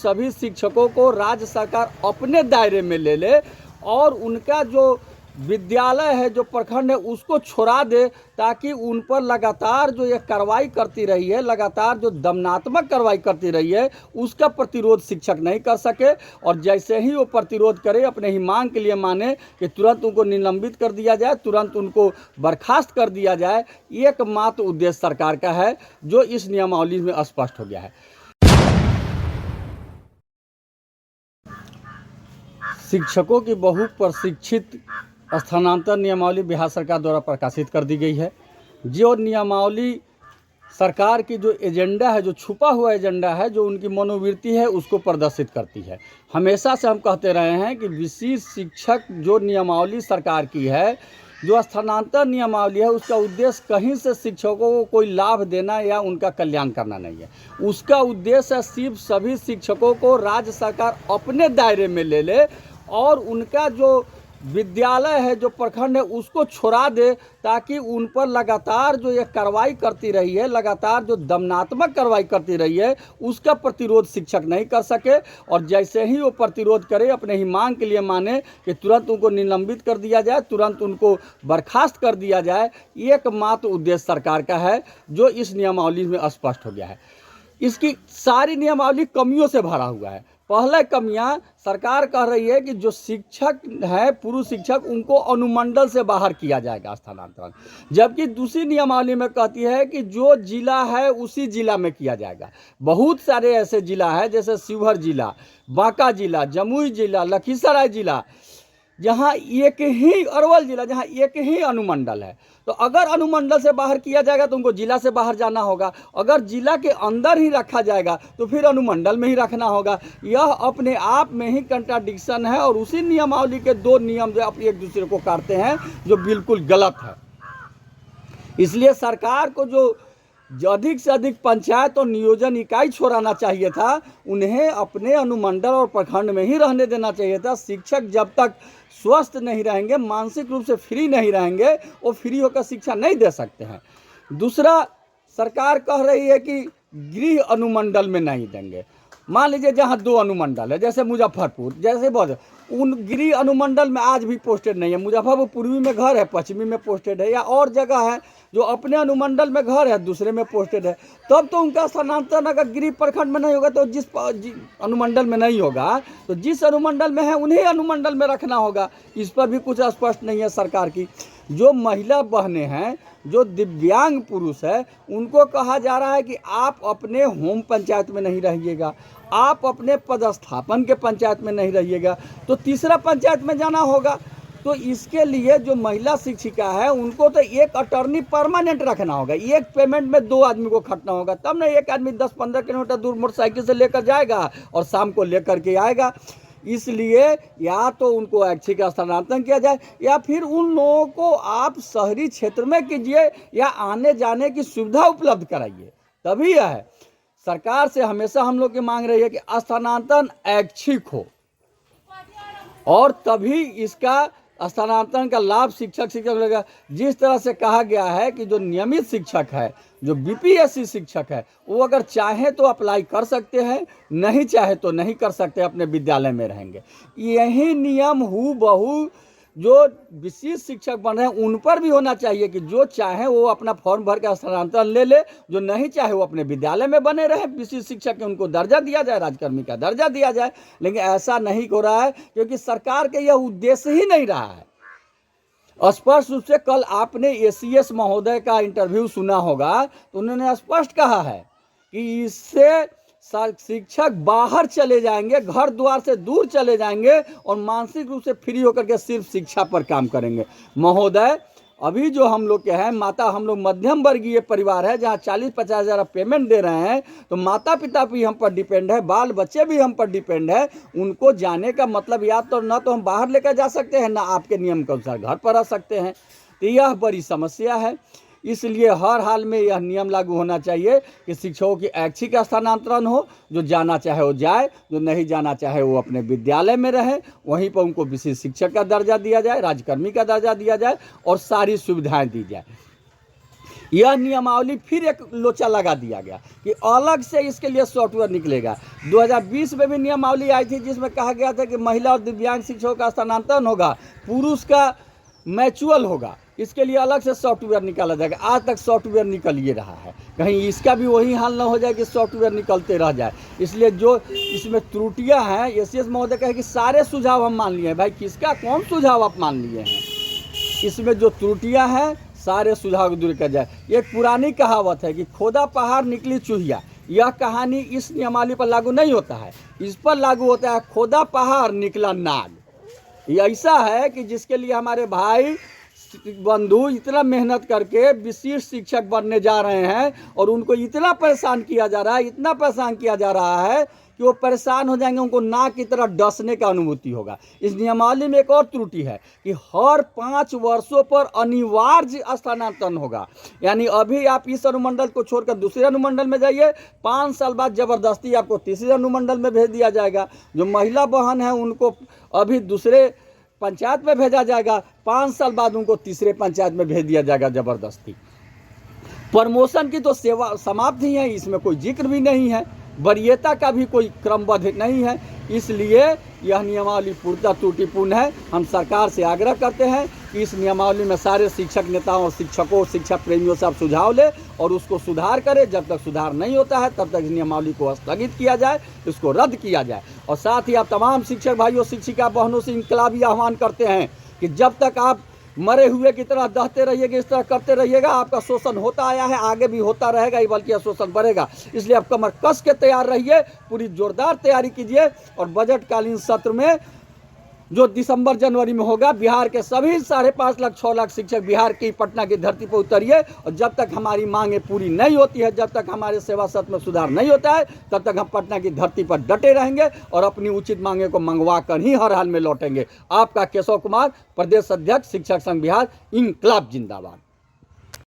सभी शिक्षकों को राज्य सरकार अपने दायरे में ले ले और उनका जो विद्यालय है, जो प्रखंड है, उसको छोड़ा दे, ताकि उन पर लगातार जो ये कार्रवाई करती रही है, लगातार जो दमनात्मक कार्रवाई करती रही है, उसका प्रतिरोध शिक्षक नहीं कर सके। और जैसे ही वो प्रतिरोध करे, अपने ही मांग के लिए माने कि तुरंत उनको निलंबित कर दिया जाए, तुरंत उनको बर्खास्त कर दिया जाए, एकमात्र उद्देश्य सरकार का है, जो इस नियमावली में स्पष्ट हो गया है। शिक्षकों की बहु प्रशिक्षित स्थानांतरण नियमावली बिहार सरकार द्वारा प्रकाशित कर दी गई है। जो नियमावली सरकार की जो एजेंडा है, जो छुपा हुआ एजेंडा है, जो उनकी मनोवृत्ति है, उसको प्रदर्शित करती है। हमेशा से हम कहते रहे हैं कि विशिष्ट शिक्षक जो नियमावली सरकार की है, जो स्थानांतरण नियमावली है, उसका उद्देश्य कहीं से शिक्षकों को कोई लाभ देना या उनका कल्याण करना नहीं है। उसका उद्देश्य है सिर्फ सभी शिक्षकों को राज्य सरकार अपने दायरे में ले ले और उनका जो विद्यालय है, जो प्रखंड है, उसको छोड़ा दे, ताकि उन पर लगातार जो ये कार्रवाई करती रही है, लगातार जो दमनात्मक कार्रवाई करती रही है, उसका प्रतिरोध शिक्षक नहीं कर सके। और जैसे ही वो प्रतिरोध करे, अपने ही मांग के लिए माने कि तुरंत उनको निलंबित कर दिया जाए, तुरंत उनको बर्खास्त कर दिया जाए, एकमात्र उद्देश्य सरकार का है, जो इस नियमावली में स्पष्ट हो गया है। इसकी सारी नियमावली कमियों से भरा हुआ है। पहले कमियां सरकार कह रही है कि जो शिक्षक है, पुरुष शिक्षक, उनको अनुमंडल से बाहर किया जाएगा स्थानांतरण, जबकि दूसरी नियमावली में कहती है कि जो जिला है उसी जिला में किया जाएगा। बहुत सारे ऐसे जिला है, जैसे शिवहर जिला, बांका जिला, जमुई जिला, लखीसराय जिला, जहाँ एक ही, अरवल जिला, जहाँ एक ही अनुमंडल है। तो अगर अनुमंडल से बाहर किया जाएगा तो उनको जिला से बाहर जाना होगा। अगर जिला के अंदर ही रखा जाएगा तो फिर अनुमंडल में ही रखना होगा। यह अपने आप में ही कंट्राडिक्शन है और उसी नियमावली के दो नियम जो एक दूसरे को काटते हैं, जो बिल्कुल गलत है। इसलिए सरकार को जो अधिक से अधिक पंचायत और नियोजन इकाई छोड़ाना चाहिए था, उन्हें अपने अनुमंडल और प्रखंड में ही रहने देना चाहिए था। शिक्षक जब तक स्वस्थ नहीं रहेंगे, मानसिक रूप से फ्री नहीं रहेंगे, वो फ्री होकर शिक्षा नहीं दे सकते हैं। दूसरा, सरकार कह रही है कि गृह अनुमंडल में नहीं देंगे। मान लीजिए जहाँ दो अनुमंडल है, जैसे मुजफ्फरपुर, जैसे बहुत, उन गृह अनुमंडल में आज भी पोस्टेड नहीं है। मुजफ्फरपुर पूर्वी में घर है, पश्चिमी में पोस्टेड है, या और जगह है जो अपने अनुमंडल में घर है, दूसरे में पोस्टेड है, तब तो उनका स्थानांतरण अगर गृह प्रखंड में नहीं होगा तो जिस अनुमंडल में नहीं होगा तो जिस अनुमंडल में है उन्हीं अनुमंडल में रखना होगा। इस पर भी कुछ स्पष्ट नहीं है सरकार की। जो महिला बहनें हैं, जो दिव्यांग पुरुष है, उनको कहा जा रहा है कि आप अपने होम पंचायत में नहीं रहिएगा, आप अपने पदस्थापन के पंचायत में नहीं रहिएगा, तो तीसरा पंचायत में जाना होगा। तो इसके लिए जो महिला शिक्षिका है, उनको तो एक अटर्नी परमानेंट रखना होगा। एक पेमेंट में दो आदमी को खटना होगा, तब ना एक आदमी 10-15 किलोमीटर दूर मोटरसाइकिल से लेकर जाएगा और शाम को लेकर के आएगा। इसलिए या तो उनको ऐच्छिक स्थानांतरण किया जाए, या फिर उन लोगों को आप शहरी क्षेत्र में कीजिए या आने जाने की सुविधा उपलब्ध कराइए। तभी यह है, सरकार से हमेशा हम लोग की मांग रही है कि स्थानांतरण ऐच्छिक हो, और तभी इसका स्थानांतरण का लाभ शिक्षक मिलेगा। जिस तरह से कहा गया है कि जो नियमित शिक्षक है, जो बीपीएससी शिक्षक है, वो अगर चाहे तो अप्लाई कर सकते हैं, नहीं चाहे तो नहीं कर सकते, अपने विद्यालय में रहेंगे। यही नियम हूबहू जो विशिष्ट शिक्षक बन रहे हैं उन पर भी होना चाहिए कि जो चाहे वो अपना फॉर्म भर के स्थानांतरण ले ले, जो नहीं चाहे वो अपने विद्यालय में बने रहे। विशिष्ट शिक्षक के उनको दर्जा दिया जाए, राजकर्मी का दर्जा दिया जाए। लेकिन ऐसा नहीं हो रहा है, क्योंकि सरकार का यह उद्देश्य ही नहीं रहा है। स्पष्ट रूप से कल आपने एसीएस महोदय का इंटरव्यू सुना होगा, तो उन्होंने स्पष्ट कहा है कि इससे शिक्षक बाहर चले जाएंगे, घर द्वार से दूर चले जाएंगे और मानसिक रूप से फ्री होकर के सिर्फ शिक्षा पर काम करेंगे। महोदय, अभी जो हम लोग के हैं, माता, हम लोग मध्यम वर्गीय परिवार है, जहाँ 40-50 हज़ार पेमेंट दे रहे हैं, तो माता पिता भी हम पर डिपेंड है, बाल बच्चे भी हम पर डिपेंड है। उनको जाने का मतलब या तो न तो हम बाहर लेकर जा सकते हैं, ना आपके नियम के अनुसार घर पर रह सकते हैं। तो यह बड़ी समस्या है। इसलिए हर हाल में यह नियम लागू होना चाहिए कि शिक्षकों की ऐच्छिक स्थानांतरण हो, जो जाना चाहे वो जाए, जो नहीं जाना चाहे वो अपने विद्यालय में रहे, वहीं पर उनको विशिष्ट शिक्षक का दर्जा दिया जाए, राजकर्मी का दर्जा दिया जाए और सारी सुविधाएं दी जाए। यह नियमावली फिर एक लोचा लगा दिया गया कि अलग से इसके लिए सॉफ्टवेयर निकलेगा। 2020 में भी नियमावली आई थी जिसमें कहा गया था कि महिला और दिव्यांग शिक्षकों का स्थानांतरण होगा, पुरुष का मैचुअल होगा, इसके लिए अलग से सॉफ्टवेयर निकाला जाएगा। आज तक सॉफ्टवेयर निकल ये रहा है, कहीं इसका भी वही हाल ना हो जाए कि सॉफ्टवेयर निकलते रह जाए। इसलिए जो इसमें त्रुटियां हैं, एसीएस महोदय कहे कि सारे सुझाव हम मान लिए हैं। भाई किसका कौन सुझाव आप मान लिए हैं? इसमें जो त्रुटियां हैं सारे सुझाव दूर किया जाए। एक पुरानी कहावत है कि खोदा पहाड़ निकली चूहिया। यह कहानी इस नियमावली पर लागू नहीं होता है, इस पर लागू होता है खोदा पहाड़ निकला नाग। ये ऐसा है कि जिसके लिए हमारे भाई बंधु इतना मेहनत करके विशिष्ट शिक्षक बनने जा रहे हैं और उनको इतना परेशान किया जा रहा है, इतना परेशान किया जा रहा है कि वो परेशान हो जाएंगे, उनको नाक की तरह डसने का अनुभूति होगा। इस नियमावली में एक और त्रुटि है कि हर 5 वर्षों पर अनिवार्य स्थानांतरण होगा। यानी अभी आप इस अनुमंडल को छोड़कर दूसरे अनुमंडल में जाइए, 5 साल बाद जबरदस्ती आपको तीसरे अनुमंडल में भेज दिया जाएगा। जो महिला बहन है उनको अभी दूसरे पंचायत में भेजा जाएगा, 5 साल बाद उनको तीसरे पंचायत में भेज दिया जाएगा जबरदस्ती। प्रमोशन की तो सेवा समाप्त ही है, इसमें कोई जिक्र भी नहीं है, वरीयता का भी कोई क्रमबद्ध नहीं है। इसलिए यह नियमावली पूर्णतः त्रुटिपूर्ण है। हम सरकार से आग्रह करते हैं कि इस नियमावली में सारे शिक्षक नेताओं और शिक्षकों, शिक्षा प्रेमियों से आप सुझाव ले और उसको सुधार करें। जब तक सुधार नहीं होता है तब तक इस नियमावली को स्थगित किया जाए, इसको रद्द किया जाए। और साथ ही आप तमाम शिक्षक भाइयों, शिक्षिका बहनों से इनकलाबी आह्वान करते हैं कि जब तक आप मरे हुए की तरह दहते रहिएगा, इस तरह करते रहिएगा, आपका शोषण होता आया है, आगे भी होता रहेगा, बल्कि यह शोषण बढ़ेगा। इसलिए आप कमर कस के तैयार रहिए, पूरी जोरदार तैयारी कीजिए और बजटकालीन सत्र में जो दिसंबर जनवरी में होगा, बिहार के सभी 5.5 लाख 6 लाख शिक्षक बिहार की पटना की धरती पर उतरिए। और जब तक हमारी मांगें पूरी नहीं होती है, जब तक हमारे सेवा सत्र में सुधार नहीं होता है, तब तक हम पटना की धरती पर डटे रहेंगे और अपनी उचित मांगे को मंगवा कर ही हर हाल में लौटेंगे। आपका केशव कुमार, प्रदेश अध्यक्ष शिक्षक संघ बिहार। इंकलाब जिंदाबाद।